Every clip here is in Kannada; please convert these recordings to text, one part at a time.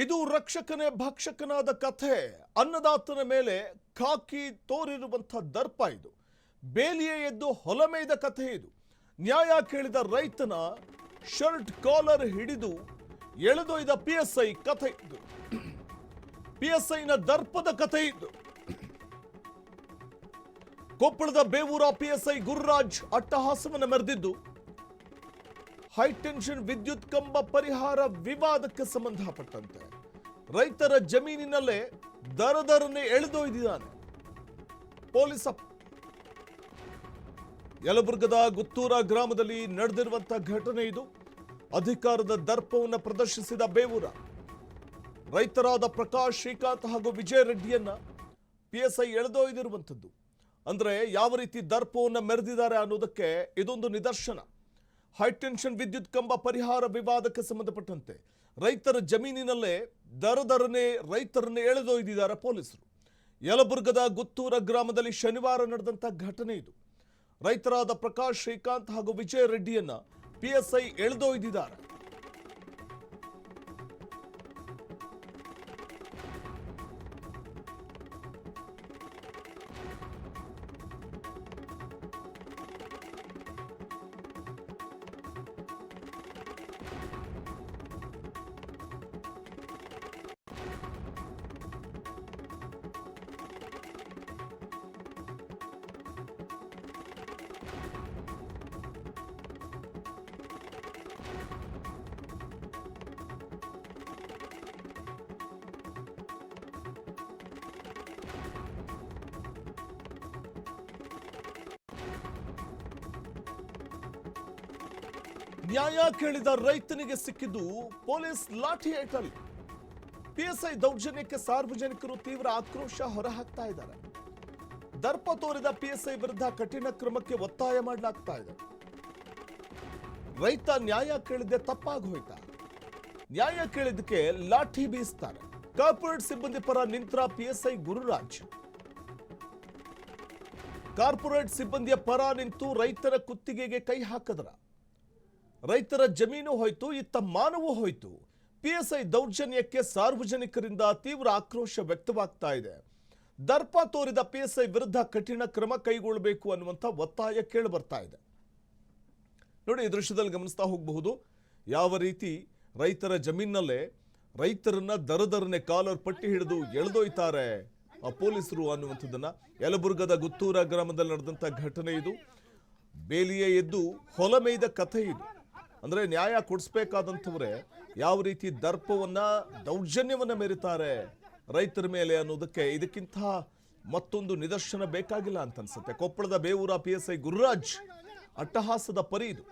ಇದು ರಕ್ಷಕನೇ ಭಕ್ಷಕನಾದ ಕಥೆ. ಅನ್ನದಾತನ ಮೇಲೆ ಖಾಕಿ ತೋರಿರುವಂತಹ ದರ್ಪ ಇದು. ಬೇಲಿಯೇ ಎದ್ದು ಹೊಲಮೇಯ್ದ ಕಥೆ ಇದು. ನ್ಯಾಯ ಕೇಳಿದ ರೈತನ ಶರ್ಟ್ ಕಾಲರ್ ಹಿಡಿದು ಎಳೆದೊಯ್ದ ಪಿಎಸ್ಐ ಕಥೆ ಇದು. ಪಿಎಸ್ಐನ ದರ್ಪದ ಕಥೆ ಇದು. ಕೊಪ್ಪಳದ ಬೇವೂರ ಪಿಎಸ್ಐ ಗುರುರಾಜ್ ಅಟ್ಟಹಾಸವನ್ನು ಮೆರೆದಿದ್ದು ಹೈಟೆನ್ಷನ್ ವಿದ್ಯುತ್ ಕಂಬ ಪರಿಹಾರ ವಿವಾದಕ್ಕೆ ಸಂಬಂಧಪಟ್ಟಂತೆ ರೈತರ ಜಮೀನಿನಲ್ಲೇ ದರದರನೆ ಎಳೆದೊಯ್ದಿದ್ದಾನೆ ಪೊಲೀಸ್. ಯಲಬುರ್ಗದ ಗುತ್ತೂರ ಗ್ರಾಮದಲ್ಲಿ ನಡೆದಿರುವಂತಹ ಘಟನೆ ಇದು. ಅಧಿಕಾರದ ದರ್ಪವನ್ನು ಪ್ರದರ್ಶಿಸಿದ ಬೇವೂರ ರೈತರಾದ ಪ್ರಕಾಶ್, ಶ್ರೀಕಾಂತ್ ಹಾಗೂ ವಿಜಯ ರೆಡ್ಡಿಯನ್ನ ಪಿಎಸ್ಐ ಎಳೆದೊಯ್ದಿರುವಂಥದ್ದು. ಅಂದ್ರೆ ಯಾವ ರೀತಿ ದರ್ಪವನ್ನು ಮೆರೆದಿದ್ದಾರೆ ಅನ್ನೋದಕ್ಕೆ ಇದೊಂದು ನಿದರ್ಶನ. ಹೈಟೆನ್ಷನ್ ವಿದ್ಯುತ್ ಕಂಬ ಪರಿಹಾರ ವಿವಾದಕ್ಕೆ ಸಂಬಂಧಪಟ್ಟಂತೆ ರೈತರ ಜಮೀನಿನಲ್ಲೇ ದರದರನೆ ರೈತರನ್ನೇ ಎಳೆದೊಯ್ದಿದ್ದಾರೆ ಪೊಲೀಸರು. ಯಲಬುರ್ಗದ ಗುತ್ತೂರ ಗ್ರಾಮದಲ್ಲಿ ಶನಿವಾರ ನಡೆದಂತ ಘಟನೆ ಇದು. ರೈತರಾದ ಪ್ರಕಾಶ್, ಶ್ರೀಕಾಂತ್ ಹಾಗೂ ವಿಜಯ ರೆಡ್ಡಿಯನ್ನ ಪಿಎಸ್ಐ ಎಳೆದೊಯ್ದಿದ್ದಾರೆ. ನ್ಯಾಯ ಕೇಳಿದ ರೈತನಿಗೆ ಸಿಕ್ಕಿದ್ದು ಪೊಲೀಸ್ ಲಾಠಿ ಏಟಲ್ಲಿ. ಪಿಎಸ್ಐ ದೌರ್ಜನ್ಯಕ್ಕೆ ಸಾರ್ವಜನಿಕರು ತೀವ್ರ ಆಕ್ರೋಶ ಹೊರಹಾಕ್ತಾ ಇದ್ದಾರೆ. ದರ್ಪ ತೋರಿದ ಪಿಎಸ್ಐ ವಿರುದ್ಧ ಕಠಿಣ ಕ್ರಮಕ್ಕೆ ಒತ್ತಾಯ ಮಾಡಲಾಗ್ತಾ ಇದೆ. ರೈತ ನ್ಯಾಯ ಕೇಳಿದ್ದೆ ತಪ್ಪಾಗಿ ಹೋಯ್ತಾ? ನ್ಯಾಯ ಕೇಳಿದ್ದಕ್ಕೆ ಲಾಠಿ ಬೀಸ್ತಾರೆ. ಕಾರ್ಪೊರೇಟ್ ಸಿಬ್ಬಂದಿ ಪರ ನಿಂತ್ರ ಪಿಎಸ್ಐ ಗುರುರಾಜ್. ಕಾರ್ಪೊರೇಟ್ ಸಿಬ್ಬಂದಿಯ ಪರ ನಿಂತು ರೈತರ ಕುತ್ತಿಗೆಗೆ ಕೈ ಹಾಕಿದ್ರ. ರೈತರ ಜಮೀನು ಹೋಯ್ತು, ಇತ್ತ ಮಾನವೂ ಹೋಯ್ತು. ಪಿಎಸ್ಐ ದೌರ್ಜನ್ಯಕ್ಕೆ ಸಾರ್ವಜನಿಕರಿಂದ ತೀವ್ರ ಆಕ್ರೋಶ ವ್ಯಕ್ತವಾಗ್ತಾ ಇದೆ. ದರ್ಪ ತೋರಿದ ಪಿಎಸ್ಐ ವಿರುದ್ಧ ಕಠಿಣ ಕ್ರಮ ಕೈಗೊಳ್ಳಬೇಕು ಅನ್ನುವಂಥ ಒತ್ತಾಯ ಕೇಳಿ ಬರ್ತಾ ಇದೆ. ನೋಡಿ, ಈ ದೃಶ್ಯದಲ್ಲಿ ಗಮನಿಸ್ತಾ ಹೋಗಬಹುದು ಯಾವ ರೀತಿ ರೈತರ ಜಮೀನಲ್ಲೇ ರೈತರನ್ನ ದರದರನೆ ಕಾಲರ್ ಪಟ್ಟಿ ಹಿಡಿದು ಎಳೆದೊಯ್ತಾರೆ ಆ ಪೊಲೀಸರು ಅನ್ನುವಂಥದ್ದನ್ನ. ಯಲಬುರ್ಗದ ಗುತ್ತೂರ ಗ್ರಾಮದಲ್ಲಿ ನಡೆದಂತ ಘಟನೆ ಇದು. ಬೇಲಿಯೇ ಎದ್ದು ಹೊಲಮೇಯ್ದ ಕಥೆ ಇದು. ಅಂದ್ರೆ ನ್ಯಾಯ ಕೊಡಿಸ್ಬೇಕಾದಂಥವ್ರೆ ಯಾವ ರೀತಿ ದರ್ಪವನ್ನ ದೌರ್ಜನ್ಯವನ್ನ ಮೆರಿತಾರೆ ರೈತರ ಮೇಲೆ ಅನ್ನೋದಕ್ಕೆ ಇದಕ್ಕಿಂತ ಮತ್ತೊಂದು ನಿದರ್ಶನ ಬೇಕಾಗಿಲ್ಲ ಅಂತ ಅನ್ಸುತ್ತೆ. ಕೊಪ್ಪಳದ ಬೇವೂರ ಪಿಎಸ್ಐ ಗುರುರಾಜ್ ಅಟ್ಟಹಾಸದ ಪರಿ ಇದು.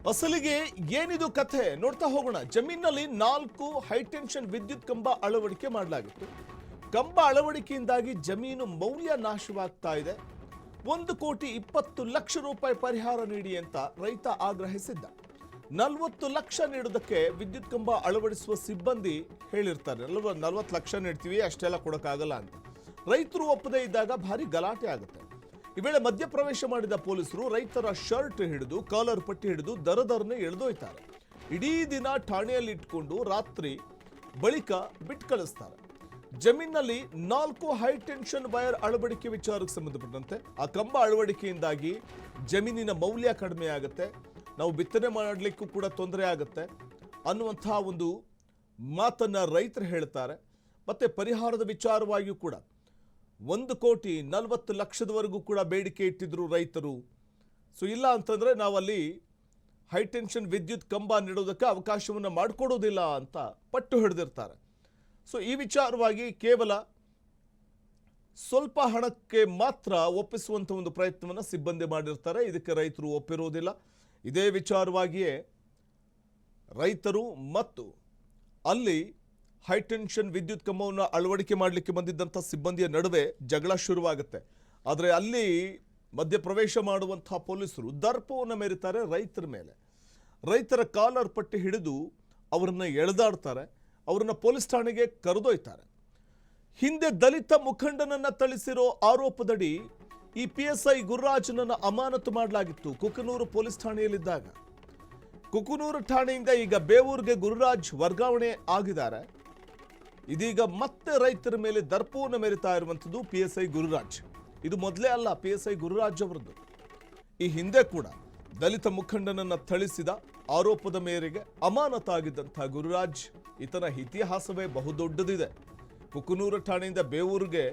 ಅಸಲಿಗೆ ಏನಿದು ಕಥೆ ನೋಡ್ತಾ ಹೋಗೋಣ. ಜಮೀನಲ್ಲಿ 4 ಹೈಟೆನ್ಷನ್ ವಿದ್ಯುತ್ ಕಂಬ ಅಳವಡಿಕೆ ಮಾಡಲಾಗಿತ್ತು. ಕಂಬ ಅಳವಡಿಕೆಯಿಂದಾಗಿ ಜಮೀನು ಮೌಲ್ಯ ನಾಶವಾಗ್ತಾ ಇದೆ. 1,20,00,000 ರೂಪಾಯಿ ಪರಿಹಾರ ನೀಡಿ ಅಂತ ರೈತ ಆಗ್ರಹಿಸಿದ್ದ. 40 ಲಕ್ಷ ನೀಡೋದಕ್ಕೆ ವಿದ್ಯುತ್ ಕಂಬ ಅಳವಡಿಸುವ ಸಿಬ್ಬಂದಿ ಹೇಳಿರ್ತಾರೆ, 40 ಲಕ್ಷ ನೀಡ್ತೀವಿ, ಅಷ್ಟೆಲ್ಲ ಕೊಡೋಕ್ಕಾಗಲ್ಲ ಅಂತ. ರೈತರು ಒಪ್ಪದೇ ಇದ್ದಾಗ ಭಾರಿ ಗಲಾಟೆ ಆಗುತ್ತೆ. ಈ ವೇಳೆ ಮಧ್ಯಪ್ರವೇಶ ಮಾಡಿದ ಪೊಲೀಸರು ರೈತರ ಶರ್ಟ್ ಹಿಡಿದು ಕಾಲರ್ ಪಟ್ಟಿ ಹಿಡಿದು ದರದರನೆ ಎಳೆದೊಯ್ತಾರೆ. ಇಡೀ ದಿನ ಠಾಣೆಯಲ್ಲಿ ಇಟ್ಕೊಂಡು ರಾತ್ರಿ ಬಳಿಕ ಬಿಟ್ಟು ಕಳಿಸ್ತಾರೆ. ಜಮೀನಲ್ಲಿ 4 ಹೈಟೆನ್ಷನ್ ವೈರ್ ಅಳವಡಿಕೆ ವಿಚಾರಕ್ಕೆ ಸಂಬಂಧಪಟ್ಟಂತೆ ಆ ಕಂಬ ಅಳವಡಿಕೆಯಿಂದಾಗಿ ಜಮೀನಿನ ಮೌಲ್ಯ ಕಡಿಮೆ ಆಗುತ್ತೆ, ನಾವು ಬಿತ್ತನೆ ಮಾಡಲಿಕ್ಕೂ ಕೂಡ ತೊಂದರೆ ಆಗುತ್ತೆ ಅನ್ನುವಂತಹ ಒಂದು ಮಾತನ್ನ ರೈತರು ಹೇಳ್ತಾರೆ. ಮತ್ತೆ ಪರಿಹಾರದ ವಿಚಾರವಾಗಿಯೂ ಕೂಡ 1,40,00,000 ಕೂಡ ಬೇಡಿಕೆ ಇಟ್ಟಿದ್ರು ರೈತರು. ಸೊ ಇಲ್ಲ ಅಂತಂದ್ರೆ ನಾವಲ್ಲಿ ಹೈಟೆನ್ಷನ್ ವಿದ್ಯುತ್ ಕಂಬ ನೀಡೋದಕ್ಕೆ ಅವಕಾಶವನ್ನು ಮಾಡಿಕೊಡೋದಿಲ್ಲ ಅಂತ ಪಟ್ಟು ಹಿಡಿದಿರ್ತಾರೆ. ಸೊ ಈ ವಿಚಾರವಾಗಿ ಕೇವಲ ಸ್ವಲ್ಪ ಹಣಕ್ಕೆ ಮಾತ್ರ ಒಪ್ಪಿಸುವಂಥ ಒಂದು ಪ್ರಯತ್ನವನ್ನು ಸಿಬ್ಬಂದಿ ಮಾಡಿರ್ತಾರೆ. ಇದಕ್ಕೆ ರೈತರು ಒಪ್ಪಿರೋದಿಲ್ಲ. ಇದೇ ವಿಚಾರವಾಗಿಯೇ ರೈತರು ಮತ್ತು ಅಲ್ಲಿ ಹೈಟೆನ್ಷನ್ ವಿದ್ಯುತ್ ಕಂಬವನ್ನು ಅಳವಡಿಕೆ ಮಾಡಲಿಕ್ಕೆ ಬಂದಿದ್ದಂಥ ಸಿಬ್ಬಂದಿಯ ನಡುವೆ ಜಗಳ ಶುರುವಾಗುತ್ತೆ. ಆದರೆ ಅಲ್ಲಿ ಮಧ್ಯಪ್ರವೇಶ ಮಾಡುವಂತಹ ಪೊಲೀಸರು ದರ್ಪವನ್ನು ಮೆರಿತಾರೆ ರೈತರ ಮೇಲೆ. ರೈತರ ಕಾಲರ್ ಪಟ್ಟಿ ಹಿಡಿದು ಅವರನ್ನ ಎಳೆದಾಡ್ತಾರೆ, ಅವರನ್ನ ಪೊಲೀಸ್ ಠಾಣೆಗೆ ಕರೆದೊಯ್ತಾರೆ. ಹಿಂದೆ ದಲಿತ ಮುಖಂಡನನ್ನ ಥಳಿಸಿರೋ ಆರೋಪದಡಿ ಈ PSI ಗುರುರಾಜನನ್ನ ಅಮಾನತು ಮಾಡಲಾಗಿತ್ತು ಕುಕನೂರು ಪೊಲೀಸ್ ಠಾಣೆಯಲ್ಲಿದ್ದಾಗ. ಕುಕನೂರು ಠಾಣೆಯಿಂದ ಈಗ ಬೇವೂರಿಗೆ ಗುರುರಾಜ್ ವರ್ಗಾವಣೆ ಆಗಿದ್ದಾರೆ. ಇದೀಗ ಮತ್ತೆ ರೈತರ ಮೇಲೆ ದರ್ಪವನ್ನು ಮೆರಿತಾ ಇರುವಂಥದ್ದು PSI ಗುರುರಾಜ್. ಇದು ಮೊದಲೇ ಅಲ್ಲ PSI ಗುರುರಾಜ್ ಅವರದ್ದು. ಈ ಹಿಂದೆ ಕೂಡ ದಲಿತ ಮುಖಂಡನನ್ನ ಥಳಿಸಿದ ಆರೋಪದ ಮೇರೆಗೆ ಅಮಾನತಾಗಿದ್ದಂಥ ಗುರುರಾಜ್ ಈತನ ಇತಿಹಾಸವೇ ಬಹುದೊಡ್ಡದಿದೆ. ಕುಕನೂರು ಠಾಣೆಯಿಂದ ಬೇವೂರಿಗೆ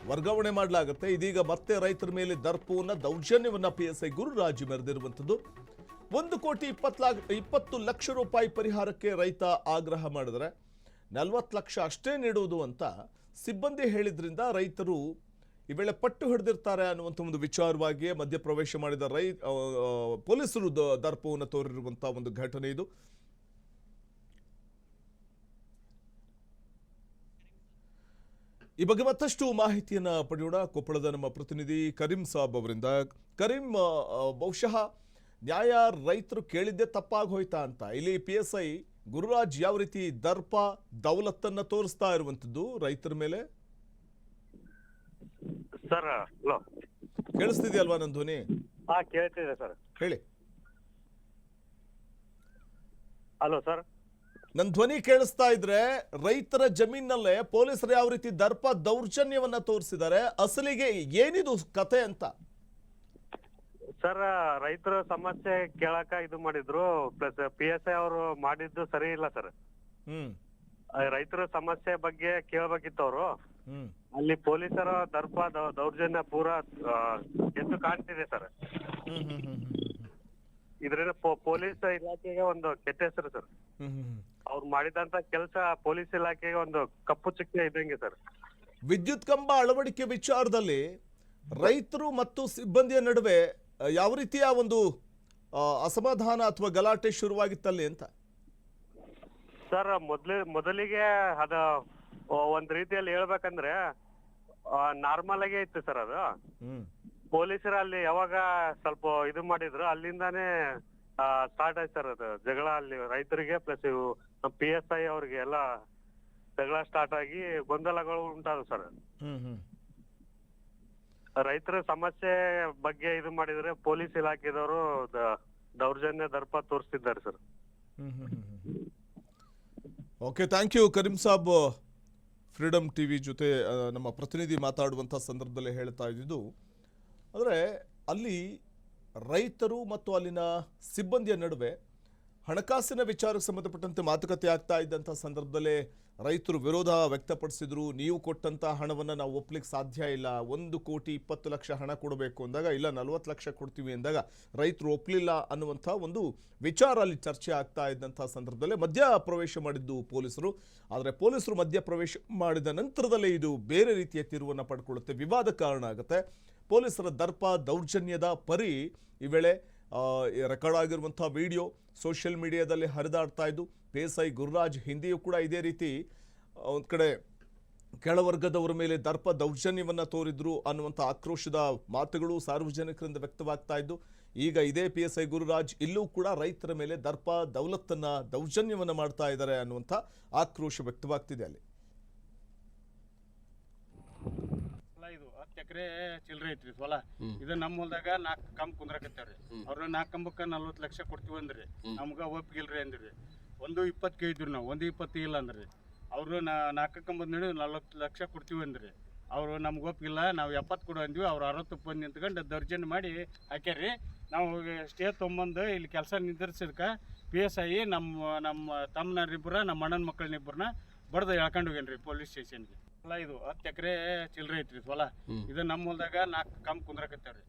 ವರ್ಗಾವಣೆ ಮಾಡಲಾಗುತ್ತೆ. ಇದೀಗ ಮತ್ತೆ ರೈತರ ಮೇಲೆ ದರ್ಪವನ್ನು ದೌರ್ಜನ್ಯವನ್ನ PSI ಗುರುರಾಜ್ ಮೆರೆದಿರುವಂಥದ್ದು. 1,20,20 ಲಕ್ಷ ರೂಪಾಯಿ ಪರಿಹಾರಕ್ಕೆ ರೈತ ಆಗ್ರಹ ಮಾಡಿದರೆ 40 ಲಕ್ಷ ಅಷ್ಟೇ ನೀಡುವುದು ಅಂತ ಸಿಬ್ಬಂದಿ ಹೇಳಿದ್ರಿಂದ ರೈತರು ಈ ವೇಳೆ ಪಟ್ಟು ಹಿಡಿದಿರ್ತಾರೆ ಅನ್ನುವಂಥ ಒಂದು ವಿಚಾರವಾಗಿಯೇ ಮಧ್ಯಪ್ರವೇಶ ಮಾಡಿದ ಪೊಲೀಸರು ದರ್ಪವನ್ನು ತೋರಿರುವಂತಹ ಒಂದು ಘಟನೆ ಇದು. ಈ ಬಗ್ಗೆ ಮತ್ತಷ್ಟು ಮಾಹಿತಿಯನ್ನ ಪಡೆಯೋಣ ಕೊಪ್ಪಳದ ನಮ್ಮ ಪ್ರತಿನಿಧಿ ಕರೀಂ ಸಾಬ್ ಅವರಿಂದ. ಕರೀಂ, ಬಹುಶಃ ನ್ಯಾಯ ರೈತರು ಕೇಳಿದ್ದೇ ತಪ್ಪಾಗಿ ಹೋಯ್ತಾ ಅಂತ ಇಲ್ಲಿ PSI ಗುರುರಾಜ್ ಯಾವ ರೀತಿ ದರ್ಪ ದೌಲತ್ತನ್ನ ತೋರಿಸ್ತಾ ಇರುವಂತದ್ದು ರೈತರ ಮೇಲೆ? ಸರ್ ಹಲೋ, ಕೇಳಿಸ್ತಿದೆಯಲ್ವಾ ನನ್ನ ಧ್ವನಿ? ಕೇಳ್ತಿದೆ ಸರ್, ಹೇಳಿ. ಹಲೋ ಸರ್, ನನ್ನ ಧ್ವನಿ ಕೇಳಿಸ್ತಾ ಇದ್ರೆ ರೈತರ ಜಮೀನಲ್ಲೇ ಪೊಲೀಸರು ಯಾವ ರೀತಿ ದರ್ಪ ದೌರ್ಜನ್ಯವನ್ನ ತೋರಿಸಿದ್ದಾರೆ, ಅಸಲಿಗೆ ಏನಿದು ಕತೆ ಅಂತ? ಸರ್ ರೈತರ ಸಮಸ್ಯೆ ಕೇಳಕ ಇದು ಮಾಡಿದ್ರು, ಪ್ಲಸ್ PSI ಅವರು ಮಾಡಿದ್ದು ಸರಿ ಇಲ್ಲ ಸರ್. ರೈತರ ಸಮಸ್ಯೆ ಬಗ್ಗೆ ಕೇಳಬೇಕಿತ್ತು ಅವರು. ಅಲ್ಲಿ ಪೊಲೀಸರ ದರ್ಪ ದೌರ್ಜನ್ಯ ಪೂರಾ ಎದ್ದು ಕಾಣ್ತಿದೆ ಸರ್. ಇದರಿಂದ ಪೊಲೀಸ್ ಇಲಾಖೆಗೆ ಒಂದು ಕೆಟ್ಟ ಹೆಸರು ಸರ್. ಅವ್ರು ಮಾಡಿದಂತ ಕೆಲಸ ಪೊಲೀಸ್ ಇಲಾಖೆಗೆ ಒಂದು ಕಪ್ಪು ಚುಕ್ಕೆ ಇದ್ದಂಗೆ ಸರ್. ವಿದ್ಯುತ್ ಕಂಬ ಅಳವಡಿಕೆ ವಿಚಾರದಲ್ಲಿ ರೈತರು ಮತ್ತು ಸಿಬ್ಬಂದಿಯ ನಡುವೆ ಯಾವ ರೀತಿಯ ಒಂದು ಅಸಮಾಧಾನ ಅಥವಾ ಗಲಾಟೆ ಶುರುವಾಗಿತ್ತಲ್ಲಿ ಅಂತ? ಸರ್ ಮೊದಲಿಗೆ ಅದ ಒಂದ್ ರೀತಿಯಲ್ಲಿ ಹೇಳ್ಬೇಕಂದ್ರೆ ನಾರ್ಮಲ್ ಆಗೇ ಇತ್ತು ಸರ್. ಅದು ಪೊಲೀಸರು ಅಲ್ಲಿ ಯಾವಾಗ ಸ್ವಲ್ಪ ಇದು ಮಾಡಿದ್ರು ಅಲ್ಲಿಂದಾನೇ ಸ್ಟಾರ್ಟ್ ಆಯ್ತು ಸರ್ ಅದು ಜಗಳ. ಅಲ್ಲಿ ರೈತರಿಗೆ ಪ್ಲಸ್ PSI ಅವ್ರಿಗೆ ಎಲ್ಲ ಜಗಳ ಸ್ಟಾರ್ಟ್ ಆಗಿ ಗೊಂದಲಗಳು ಉಂಟಾದವು ಸರ್. ರೈತರ ಸಮಸ್ಯೆ ಬಗ್ಗೆ ಇದು ಮಾಡಿದ್ರೆ ಪೊಲೀಸ್ ಇಲಾಖೆದವರು ದೌರ್ಜನ್ಯ ದರ್ಪ ತೋರಿಸ್ತಿದ್ದಾರೆ sir. Okay, thank you Karim Saab. Freedom TV ಜೊತೆ ನಮ್ಮ ಪ್ರತಿನಿಧಿ ಮಾತಾಡುವಂಥ ಸಂದರ್ಭದಲ್ಲಿ ಹೇಳ್ತಾ ಇದ್ದಿದ್ದು ಅಂದರೆ ಅಲ್ಲಿ ರೈತರು ಮತ್ತು ಅಲ್ಲಿನ ಸಿಬ್ಬಂದಿಯ ನಡುವೆ ಹಣಕಾಸಿನ ವಿಚಾರಕ್ಕೆ ಸಂಬಂಧಪಟ್ಟಂತೆ ಮಾತುಕತೆ ಆಗ್ತಾ ಇದ್ದಂಥ ಸಂದರ್ಭದಲ್ಲೇ ರೈತರು ವಿರೋಧ ವ್ಯಕ್ತಪಡಿಸಿದ್ರು. ನೀವು ಕೊಟ್ಟಂಥ ಹಣವನ್ನು ನಾವು ಒಪ್ಲಿಕ್ಕೆ ಸಾಧ್ಯ ಇಲ್ಲ, 1,20,00,000 ಹಣ ಕೊಡಬೇಕು ಅಂದಾಗ ಇಲ್ಲ 40 ಲಕ್ಷ ಕೊಡ್ತೀವಿ ಅಂದಾಗ ರೈತರು ಒಪ್ಪಲಿಲ್ಲ ಅನ್ನುವಂಥ ಒಂದು ವಿಚಾರ ಅಲ್ಲಿ ಚರ್ಚೆ ಆಗ್ತಾ ಇದ್ದಂಥ ಸಂದರ್ಭದಲ್ಲೇ ಮಧ್ಯ ಪ್ರವೇಶ ಮಾಡಿದ್ದು ಪೊಲೀಸರು. ಆದರೆ ಪೊಲೀಸರು ಮಧ್ಯ ಪ್ರವೇಶ ಮಾಡಿದ ನಂತರದಲ್ಲೇ ಇದು ಬೇರೆ ರೀತಿಯ ತಿರುವನ್ನು ಪಡ್ಕೊಳ್ಳುತ್ತೆ, ವಿವಾದ ಕಾರಣ ಆಗುತ್ತೆ. ಪೊಲೀಸರ ದರ್ಪ ದೌರ್ಜನ್ಯದ ಪರಿ ಈ ವೇಳೆ ರೆಕಾರ್ಡ್ ಆಗಿರುವಂಥ ವಿಡಿಯೋ ಸೋಷಿಯಲ್ ಮೀಡಿಯಾದಲ್ಲಿ ಹರಿದಾಡ್ತಾ ಇದ್ದು PSI ಗುರುರಾಜ್ ಹಿಂದೆಯೂ ಕೂಡ ಇದೇ ರೀತಿ ಒಂದು ಕಡೆ ಕೆಳವರ್ಗದವರ ಮೇಲೆ ದರ್ಪ ದೌರ್ಜನ್ಯವನ್ನು ತೋರಿದ್ರು ಅನ್ನುವಂಥ ಆಕ್ರೋಶದ ಮಾತುಗಳು ಸಾರ್ವಜನಿಕರಿಂದ ವ್ಯಕ್ತವಾಗ್ತಾ ಇದ್ದು ಈಗ ಇದೇ PSI ಗುರುರಾಜ್ ಇಲ್ಲೂ ಕೂಡ ರೈತರ ಮೇಲೆ ದರ್ಪ ದೌಲತ್ತನ್ನ ದೌರ್ಜನ್ಯವನ್ನು ಮಾಡ್ತಾ ಇದ್ದಾರೆ ಅನ್ನುವಂಥ ಆಕ್ರೋಶ ವ್ಯಕ್ತವಾಗ್ತಿದೆ ಅಲ್ಲಿ. ಇದು 10 ಎಕರೆ ಚಿಲ್ಲರೆ ಐತ್ರಿ ಹೊಲ. ಇದು ನಮ್ಮ ಹೊಲದಾಗ 4 ಕಂಬ ಕುಂದ್ರಕತ್ತಾವ್ರಿ. ಅವ್ರ 4 ಕಂಬಕ್ಕೆ 40 ಲಕ್ಷ ಕೊಡ್ತೀವಿ ಅಂದ್ರಿ. ನಮ್ಗ ಒಪ್ಪಿಗಿಲ್ರಿ ಅಂದ್ರಿ. 1,20 ಕೇಳಿದ್ರಿ ನಾವು, 1,20 ಇಲ್ಲ ಅಂದ್ರಿ. ಅವರು 4 ಕಂಬದ ನೋಡಿ 40 ಲಕ್ಷ ಕೊಡ್ತೀವಿ ಅಂದ್ರಿ. ಅವರು ನಮ್ಗೆ ಒಪ್ಪಿಲ್ಲ, ನಾವು 70 ಕೊಡು ಅಂದ್ವಿ. ಅವ್ರು 60 ಬಂದು ನಿಂತ್ಕೊಂಡು ದೌರ್ಜನ್ಯ ಮಾಡಿ ಹಾಕ್ಯಾರ್ರಿ. ನಾವು ಸ್ಟೇ ತೊಗೊಂಬಂದು ಇಲ್ಲಿ ಕೆಲಸ ನಿರ್ಧರಿಸಿದ್ಕ PSI ನಮ್ಮ ತಮ್ಮನರಿಬ್ಬರ ನಮ್ಮ ಅಣ್ಣನ ಮಕ್ಕಳನ್ನಿಬ್ಬರನ್ನ ಬಡ್ದು ಎಳ್ಕೊಂಡು ಹೋಗ್ಯಾನ್ರಿ ಪೊಲೀಸ್ ಸ್ಟೇಷನ್ಗೆ. ಇದು 10 ಎಕರೆ ಚಿಲ್ಲರೆ ಐತ್ರಿ ಹೊಲ. ಇದು ನಮ್ಮ ಹೊಲದಾಗ 4 ಕಂಬ ಕುಂದ್ರಕತ್ತಾವ್ರಿ.